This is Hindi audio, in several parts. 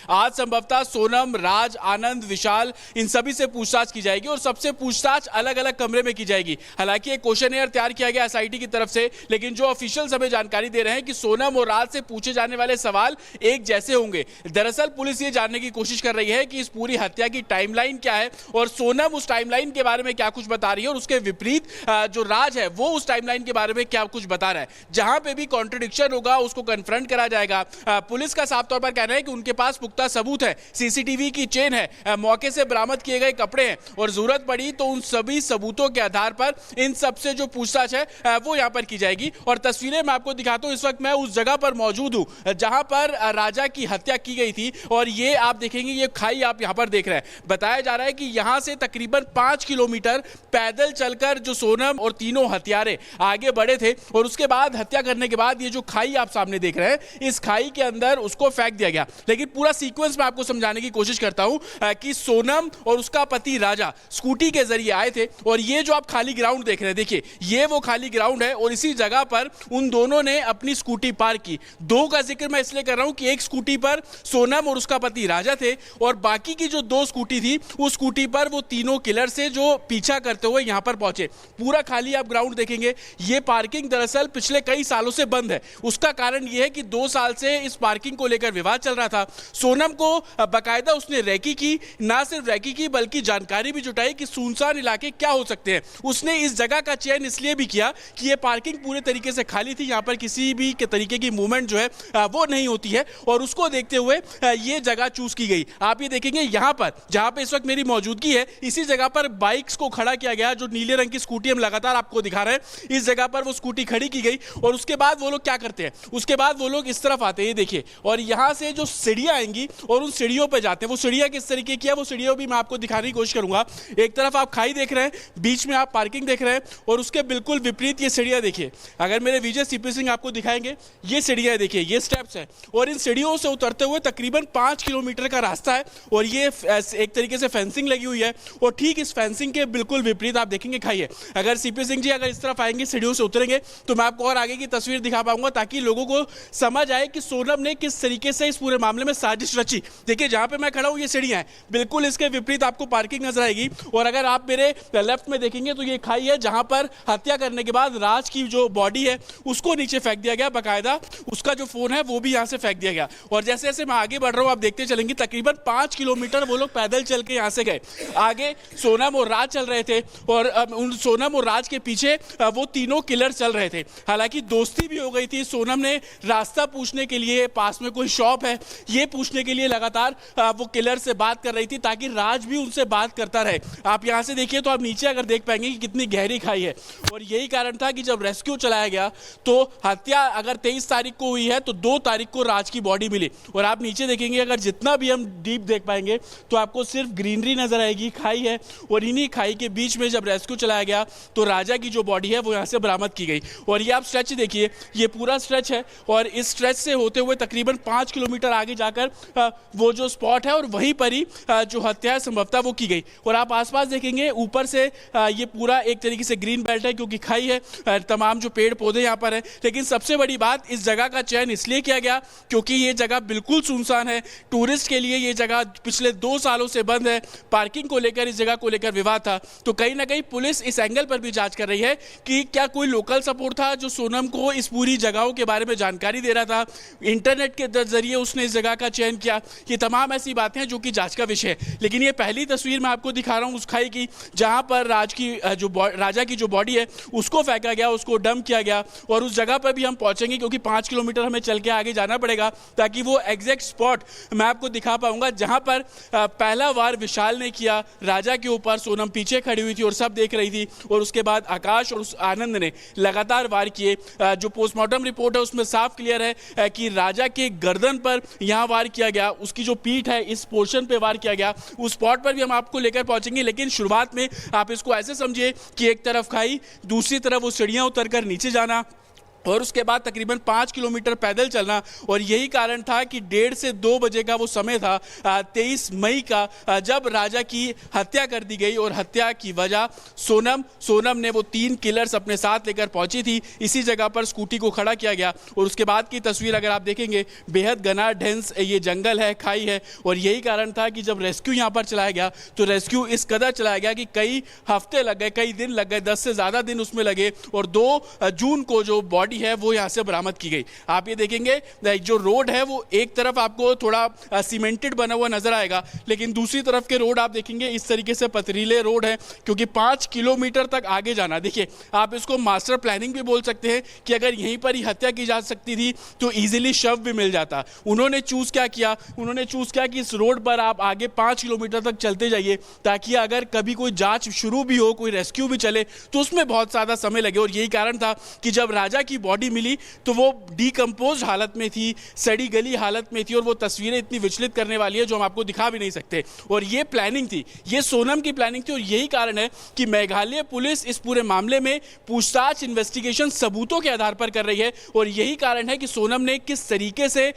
आज संभवतः सोनम, राज, आनंद, विशाल इन सभी से पूछताछ की जाएगी और सबसे पूछताछ अलग अलग कमरे में की जाएगी। हालांकि एक क्वेश्चनेयर तैयार किया गया एसआईटी की तरफ से, लेकिन जो ऑफिशियल हमें जानकारी दे रहे हैं कि सोनम और राज से पूछे जाने वाले सवाल एक जैसे होंगे। दरअसल पुलिस ये जानने की कोशिश कर रही है कि इस पूरी हत्या की टाइमलाइन क्या है और सोनम उस टाइमलाइन के बारे में क्या कुछ बता रही है और उसके विपरीत जो राज है वो उस टाइमलाइन के बारे में क्या कुछ बता रहा है। जहां पे भी कॉन्ट्रडिक्शन होगा उसको कन्फ्रंट करा जाएगा। पुलिस का साफ तौर पर कहना है कि उनके पास पुख्ता सबूत है, सीसीटीवी की चेन है, मौके से बरामद किए गए कपड़े हैं और जरूरत पड़ी तो उन सभी सबूतों के आधार पर इन सबसे जो पूछताछ है वो यहां पर की जाएगी। और तस्वीरें मैं आपको दिखाता हूं, इस वक्त मैं उस जगह पर मौजूद हूं जहां पर राजा की हत्या की गई थी और ये आप देखेंगे ये खाई आप यहां पर देख रहे हैं। बताया जा रहा है कि यहां से तकरीबन 5 किलोमीटर पैदल चलकर जो सोनम और तीनों हत्यारे आगे बढ़े थे और उसके बाद हत्या करने के बाद ये जो खाई आप सामने देख रहे हैं, इस खाई के अंदर उसको फेंक दिया गया। लेकिन पूरा सीक्वेंस मैं आपको समझाने की कोशिश करता हूं कि सोनम और उसका पति राजा स्कूटी के जरिए आए थे और ये जो आप खाली ग्राउंड देख रहे हैं, देखिए ये वो खाली ग्राउंड है और इसी जगह पर उन दोनों ने अपनी स्कूटी पार्क की। दो का जिक्र मैं इसलिए कर रहा हूं कि एक स्कूटी पर सोनम और उसका पति राजा थे और बाकी की जो दो स्कूटी थी उस स्कूटी पर वो तीनों किलर से जो पीछा करते हुए यहां पर पहुंचे। पूरा खाली आप ग्राउंड देखेंगे। ये पार्किंग दरअसल पिछले कई सालों से बंद है। उसका कारण यह है कि 2 साल से इस पार्किंग को लेकर विवाद चल रहा था। सोनम को बाकायदा उसने रेकी की, ना सिर्फ रेकी की बल्कि जानकारी भी जुटाई कि सुनसान इलाके क्या हो सकते हैं। उसने इस जगह का चयन इसलिए भी किया कि यह पार्किंग पूरे तरीके से खाली थी, यहां पर किसी भी के तरीके की मूवमेंट जो है वो नहीं होती है और उसको देखते हुए यह जगह चूज की गई। आप ये देखेंगे यहां पर जहां पे इस वक्त मेरी मौजूदगी है, इसी जगह पर बाइक्स को खड़ा किया गया। जो नीले रंग की स्कूटी हम लगातार आपको दिखा रहे हैं, इस जगह पर वो स्कूटी खड़ी की गई और उसके बाद वो लोग क्या करते हैं, उसके बाद वो लोग इस तरफ आते हैं, ये देखिए, और यहां से जो सीढ़ियां आएंगी और उन सीढ़ियों पर जाते हैं। वो सीढ़ियां किस तरीके की है वो सीढ़ियों भी मैं आपको दिखाने की कोशिश करूंगा। एक तरफ आप खाई देख रहे हैं, बीच में आप पार्किंग देख रहे हैं और उसके बिल्कुल विपरीत ये सीढ़ियां देखिए। अगर मेरे विजय सीपी सिंह आपको दिखाएंगे, ये सीढ़ियां देखिए, ये स्टेप्स हैं और इन सीढ़ियों से उतरते हुए तकरीबन 5 किलोमीटर का रास्ता है और ये एक तरीके से फेंसिंग लगी हुई है और ठीक इस फेंसिंग के बिल्कुल विपरीत आप देखेंगे खाई है। अगर सीपी सिंह जी अगर इस तरफ आएंगे, सीढ़ियों से उतरेंगे तो मैं आपको और आगे की तस्वीर दिखा पाऊंगा ताकि लोगों को समझ आए कि सोनम ने किस तरीके से इस पूरे मामले में साजिश रची। देखिए जहां पे मैं खड़ा हूं ये सीढ़ियां हैं, बिल्कुल इसके विपरीत आपको पार्किंग नजर आएगी और अगर आप मेरे लेफ्ट में देखेंगे तो ये खाई है जहां पर हत्या करने के बाद राज की जो बॉडी है उसको नीचे फेंक दिया गया। बाकायदा उसका जो फोन है वो भी यहां से फेंक दिया गया और जैसे जैसे मैं आगे बढ़ रहा हूं आप देखते चलेंगे तकरीबन 5 किलोमीटर वो लोग पैदल चल के यहां से गए। आगे सोनम और राज चल रहे थे और उन सोनम और राज के पीछे वो तीनों किलर चल रहे थे। हालांकि दोस्ती भी हो गई थी। सोनम ने रास्ता पूछने के लिए, पास में कोई शॉप है ये पूछने के लिए लगातार वो किलर से बात कर रही थी ताकि राज भी उनसे बात करता रहे। आप यहां से देखिए तो आप नीचे अगर देख पाएंगे कि कितनी गहरी खाई है और यही कारण था कि जब रेस्क्यू चलाया गया तो हत्या अगर 23 तारीख को हुई है तो 2 तारीख को राज की बॉडी मिली और आप नीचे देखेंगे अगर जितना भी हम डीप देख पाएंगे तो आपको सिर्फ ग्रीनरी नजर आएगी, खाई है और इन्हीं खाई के बीच में जब रेस्क्यू चलाया गया तो राजा की जो बॉडी है वो यहां से बरामद की गई। और ये आप स्ट्रेच देखिए, ये पूरा स्ट्रेच है और इस स्ट्रेच से होते हुए तकरीबन 5 किलोमीटर आगे जाकर वो जो स्पॉट है और वहीं पर ही जो हत्या है संभवतः वो की गई। और आप आसपास देखेंगे ऊपर से ये पूरा एक तरीके से ग्रीन बेल्ट है क्योंकि खाई है, तमाम जो पेड़ पौधे यहाँ पर है। लेकिन सबसे बड़ी बात, इस जगह का चयन इसलिए किया गया क्योंकि ये जगह बिल्कुल सुनसान है। टूरिस्ट के लिए ये जगह पिछले 2 सालों से बंद है। पार्किंग को लेकर, इस जगह को लेकर विवाद था तो कहीं ना कहीं पुलिस इस एंगल पर भी जांच कर रही है कि क्या कोई लोकल सपोर्ट था जो सोनम को इस पूरी जगहों के बारे में जानकारी दे रहा था, इंटरनेट के जरिए उसने इस जगह का चयन किया। ये तमाम ऐसी बातें हैं जो कि जांच का विषय है। लेकिन ये पहली तस्वीर मैं आपको दिखा रहा हूं उस खाई की जहां पर राजा की जो बॉडी है उसको फेंका गया, उसको डंप किया गया और उस जगह पर भी हम पहुंचेंगे क्योंकि 5 किलोमीटर हमें चल के आगे जाना पड़ेगा ताकि वो एग्जैक्ट स्पॉट मैं आपको दिखा पाऊंगा जहां पर पहला वार विशाल ने किया राजा के ऊपर। सोनम पीछे खड़ी हुई थी और सब देख रही थी और उसके बाद आकाश और उस आनंद ने लगातार वार किए। जो पोस्टमार्टम रिपोर्ट है उसमें साफ क्लियर है कि राजा के गर्दन पर यहां वार किया गया, उसकी जो पीठ है इस पोर्शन पे वार किया गया। उस स्पॉट पर भी हम आपको लेकर पहुंचेंगे लेकिन शुरुआत में आप इसको ऐसे समझिए कि एक तरफ खाई, दूसरी तरफ वो सीढ़ियां उतरकर नीचे जाना और उसके बाद तकरीबन 5 किलोमीटर पैदल चलना। और यही कारण था कि 1:30 से 2 बजे का वो समय था 23 मई का, जब राजा की हत्या कर दी गई। और हत्या की वजह सोनम ने वो 3 किलर्स अपने साथ लेकर पहुंची थी। इसी जगह पर स्कूटी को खड़ा किया गया और उसके बाद की तस्वीर अगर आप देखेंगे, बेहद घना डेंस ये जंगल है, खाई है। और यही कारण था कि जब रेस्क्यू यहाँ पर चलाया गया तो रेस्क्यू इस कदर चलाया गया कि कई हफ्ते लग गए, कई दिन लग गए, 10 से ज़्यादा दिन उसमें लगे। और 2 जून को जो बॉडी है वो यहां से बरामद की गई। आप ये देखेंगे जो रोड है वो एक तरफ आपको थोड़ा सीमेंटेड बना हुआ नजर आएगा, लेकिन दूसरी तरफ के रोड आप देखेंगे इस तरीके से पथरीले रोड है, क्योंकि 5 किलोमीटर तक आगे जाना। देखिए, आप इसको मास्टर प्लानिंग भी बोल सकते हैं कि अगर यहीं पर ही हत्या की जा सकती थी तो इजीली शव भी मिल जाता। उन्होंने चूज क्या किया, उन्होंने चूज किया कि इस रोड पर आप आगे 5 किलोमीटर तक चलते जाइए, ताकि अगर कभी कोई जांच शुरू भी हो, कोई रेस्क्यू भी चले तो उसमें बहुत ज्यादा समय लगे। और यही कारण था कि जब राजा की बॉडी मिली तो वो डीकंपोज हालत में थी, सड़ी गली हालत में थी। और वो तस्वीरें इतनी विचलित करने वाली है जो हम आपको दिखा भी नहीं सकते। और ये प्लानिंग थी, ये सोनम की प्लानिंग थी। और यही कारण है कि मेघालय पुलिस इस पूरे मामले में पूछताछ, इन्वेस्टिगेशन सबूतों के आधार पर कर रही है। और यही कारण है कि सोनम ने किस तरीके से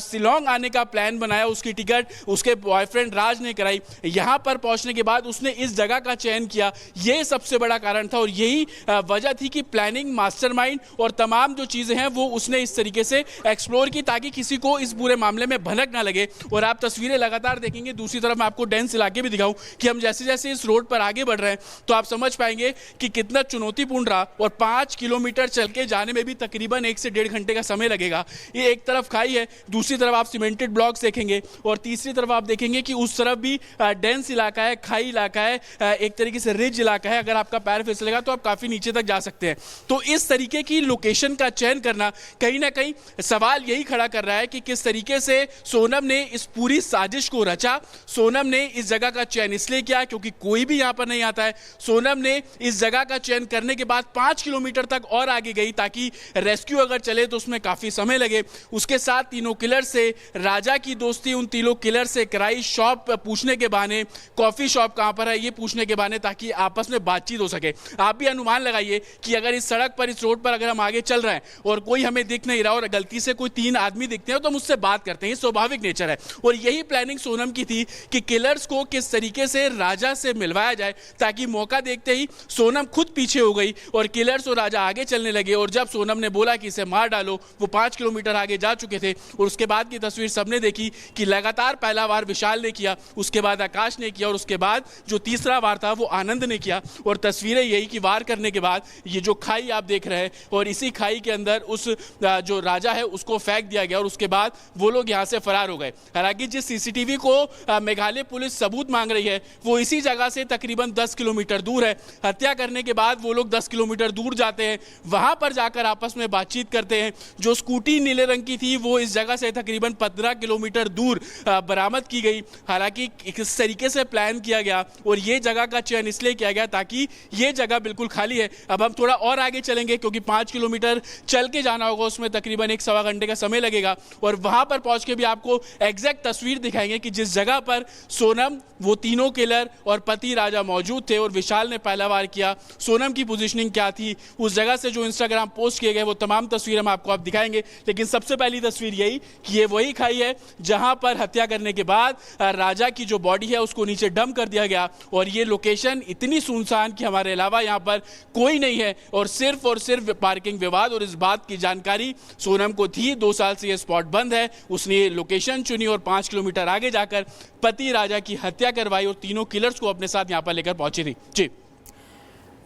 शिलोंग आने का प्लान बनाया, उसकी टिकट उसके बॉयफ्रेंड राज ने कराई, यहां पर पहुंचने के बाद उसने इस जगह का चयन किया, ये सबसे बड़ा कारण था। और यही वजह थी कि प्लानिंग, मास्टरमाइंड और तमाम जो चीजें हैं वो उसने इस तरीके से एक्सप्लोर की, ताकि किसी को इस पूरे मामले में भनक ना लगे। और आप तस्वीरें लगातार देखेंगे, दूसरी तरफ मैं आपको डेंस इलाके भी दिखाऊं कि हम जैसे जैसे इस रोड पर आगे बढ़ रहे हैं तो आप समझ पाएंगे कि कितना चुनौतीपूर्ण रहा। और 5 किलोमीटर चल के जाने में भी तकरीबन 1 से 1.5 घंटे का समय लगेगा। ये एक तरफ खाई है, दूसरी तरफ आप सीमेंटेड ब्लॉक्स देखेंगे, और तीसरी तरफ आप देखेंगे कि उस तरफ भी डेंस इलाका है, खाई इलाका है, एक तरीके से रिज इलाका है। अगर आपका पैर फिसलेगा तो आप काफी नीचे तक जा सकते हैं। तो इस तरीके की लोकेशन का चयन करना कहीं ना कहीं सवाल यही खड़ा कर रहा है कि किस तरीके से सोनम ने इस पूरी साजिश को रचा। सोनम ने इस जगह का चयन इसलिए किया क्योंकि कोई भी यहां पर नहीं आता है। सोनम ने इस जगह का चयन करने के बाद 5 किलोमीटर तक और आगे गई, ताकि रेस्क्यू अगर चले तो उसमें काफी समय लगे। उसके साथ तीनों किलर से राजा की दोस्ती उन तीनों किलर से कराई, शॉप पूछने के बहाने, कॉफी शॉप कहां पर है ये पूछने के बहाने, ताकि आपस में बातचीत हो सके। आप भी अनुमान लगाइए कि अगर इस सड़क पर, इस रोड पर अगर हम आगे चल रहे हैं और कोई हमें दिख नहीं रहा और गलती से कोई 3 आदमी दिखते हैं तो हम उससे बात करते हैं, ये स्वाभाविक नेचर है। और यही प्लानिंग सोनम की थी कि किलर्स को किस तरीके से राजा से मिलवाया जाए, ताकि मौका देखते ही सोनम खुद पीछे हो गई और किलर्स और राजा आगे चलने लगे। और जब सोनम ने बोला कि इसे मार डालो, वो 5 किलोमीटर आगे जा चुके थे। और उसके बाद की तस्वीर सबने देखी कि लगातार पहला वार विशाल ने किया, उसके बाद आकाश ने किया, और उसके बाद जो तीसरा वार था वो आनंद ने किया। और तस्वीरें यही कि वार करने के बाद ये जो खाई आप देख रहे हैं, और इसी खाई के अंदर उस जो राजा है उसको फेंक दिया गया, और उसके बाद वो लोग यहां से फरार हो गए। हालांकि जिस सीसीटीवी को मेघालय पुलिस सबूत मांग रही है वो इसी जगह से तकरीबन 10 किलोमीटर दूर है। हत्या करने के बाद वो लोग 10 किलोमीटर दूर जाते हैं, वहां पर जाकर आपस में बातचीत करते हैं। जो स्कूटी नीले रंग की थी वो इस जगह से तकरीबन 15 किलोमीटर दूर बरामद की गई। हालांकि किस तरीके से प्लान किया गया और ये जगह का चयन इसलिए किया गया ताकि ये जगह बिल्कुल खाली है। अब हम थोड़ा और आगे चलेंगे क्योंकि 5 किलोमीटर चल के जाना होगा, उसमें तकरीबन 1-1.25 घंटे का समय लगेगा। और वहां पर पहुंच के भी आपको एग्जैक्ट तस्वीर दिखाएंगे कि जिस जगह पर सोनम, वो तीनों किलर और पति राजा मौजूद थे और विशाल ने पहला वार किया, सोनम की पोजीशनिंग क्या थी, उस जगह से जो इंस्टाग्राम पोस्ट किए गए वो तमाम तस्वीर हम आपको अब दिखाएंगे। लेकिन सबसे पहली तस्वीर यही कि ये वही खाई है जहां पर हत्या करने के बाद राजा की जो बॉडी है उसको नीचे डंप कर दिया गया। और ये लोकेशन इतनी सुनसान कि हमारे अलावा यहाँ पर कोई नहीं है, और सिर्फ पार्किंग विवाद। और इस बात की जानकारी सोनम को थी, 2 साल से ये स्पॉट बंद है। उसने ये लोकेशन चुनी और 5 किलोमीटर आगे जाकर पति राजा की हत्या करवाई और तीनों किलर्स को अपने साथ यहाँ पर लेकर पहुंची थी। जी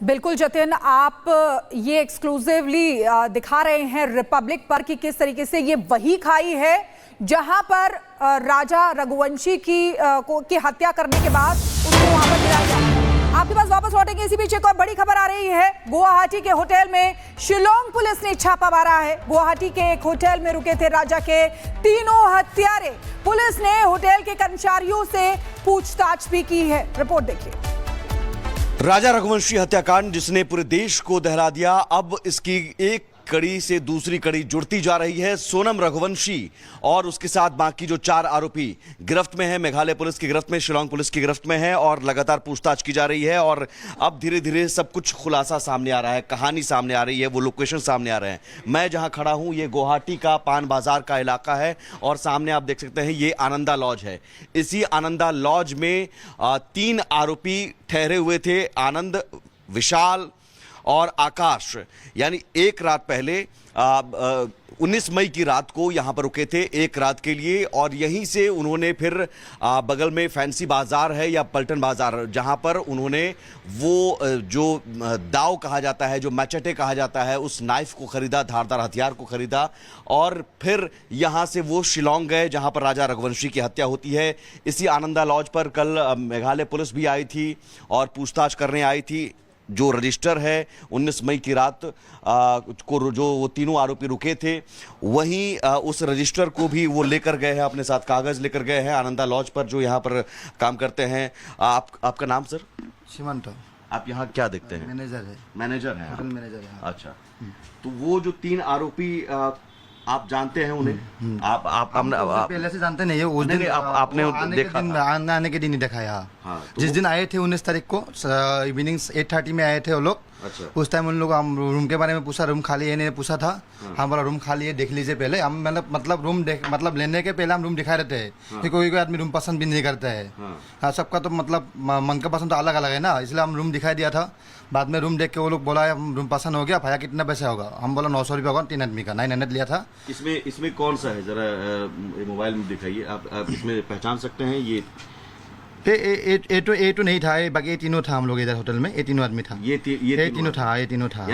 बिल्कुल जतिन, आप ये एक्सक्लूसिवली दिखा रहे हैं रिपब्लिक पर कि किस तरीके से ये वही खाई है जहां पर राजा रघुवंशी की हत्या करने के बाद उसको वहां पर गिराया गया। आपके पास वापस लौटेंगे, इसी बीच एक और बड़ी खबर आ रही है। गुवाहाटी के होटल में शिलोंग पुलिस ने छापा मारा है। गुवाहाटी के एक होटल में रुके थे राजा के तीनों हत्यारे। पुलिस ने होटल के कर्मचारियों से पूछताछ भी की है। रिपोर्ट देखिए। राजा रघुवंशी हत्याकांड जिसने पूरे देश को दहला दिया, अब इसकी एक कड़ी से दूसरी कड़ी जुड़ती जा रही है। सोनम रघुवंशी और उसके साथ बाकी जो 4 आरोपी गिरफ्त में है, मेघालय पुलिस की गिरफ्त में, शिलांग पुलिस की गिरफ्त में है और लगातार पूछताछ की जा रही है। और अब धीरे धीरे सब कुछ खुलासा सामने आ रहा है, कहानी सामने आ रही है, वो लोकेशन सामने आ रहे हैं। मैं जहां खड़ा हूं ये गुवाहाटी का पान बाजार का इलाका है और सामने आप देख सकते हैं ये आनंदा लॉज है। इसी आनंदा लॉज में 3 आरोपी ठहरे हुए थे, आनंद, विशाल और आकाश। यानी एक रात पहले 19 मई की रात को यहां पर रुके थे, एक रात के लिए, और यहीं से उन्होंने फिर बगल में फैंसी बाजार है या पलटन बाजार, जहां पर उन्होंने वो जो दाव कहा जाता है, जो मैचेटे कहा जाता है, उस नाइफ को खरीदा, धारदार हथियार को खरीदा और फिर यहां से वो शिलांग गए जहां पर राजा रघुवंशी की हत्या होती है। इसी आनंदा लॉज पर कल मेघालय पुलिस भी आई थी और पूछताछ करने आई थी। जो रजिस्टर है 19 मई की रात को जो वो तीनों आरोपी रुके थे, वहीं उस रजिस्टर को भी वो लेकर गए हैं, अपने साथ कागज लेकर गए हैं आनंदा लॉज पर जो यहाँ पर काम करते हैं। आपका नाम सर? सीमंत। आप यहाँ क्या देखते हैं? मैनेजर है। मैनेजर हैं होटल आप? मैनेजर है। अच्छा, तो वो जो 3 आरोपी आप जानते हैं उन्हें? आप पहले से जानते नहीं है। उस दिन आपने देखा? आने के दिन ही देखा यहाँ। हाँ, तो जिस दिन आए थे 19 तारीख को इवनिंग 8:30 में आए थे वो लोग। अच्छा। उस टाइम उन लोग हम रूम के बारे में पूछा, रूम खाली है नहीं, पूछा था। हम बोला रूम खाली है, देख लीजिए पहले। हम मतलब रूम मतलब लेने के पहले हम रूम दिखा रहते हैं कि कोई आदमी रूम पसंद भी नहीं करता है। हाँ, सबका तो मतलब मन का पसंद तो अलग अलग है ना, इसलिए हम रूम दिखाई दिया था। बाद में रूम देख के वो लोग बोला हम रूम पसंद हो गया, भाया कितना पैसा होगा? हम बोला 900 रुपये होगा, 3 आदमी का 900 लिया था। इसमें कौन सा है, जरा मोबाइल में दिखाइए। आप इसमें पहचान सकते हैं? ये ए तो नहीं था, बाकी ये तीनों था। हम लोग इधर होटल में ये तीनों आदमी था। ये तीनों था।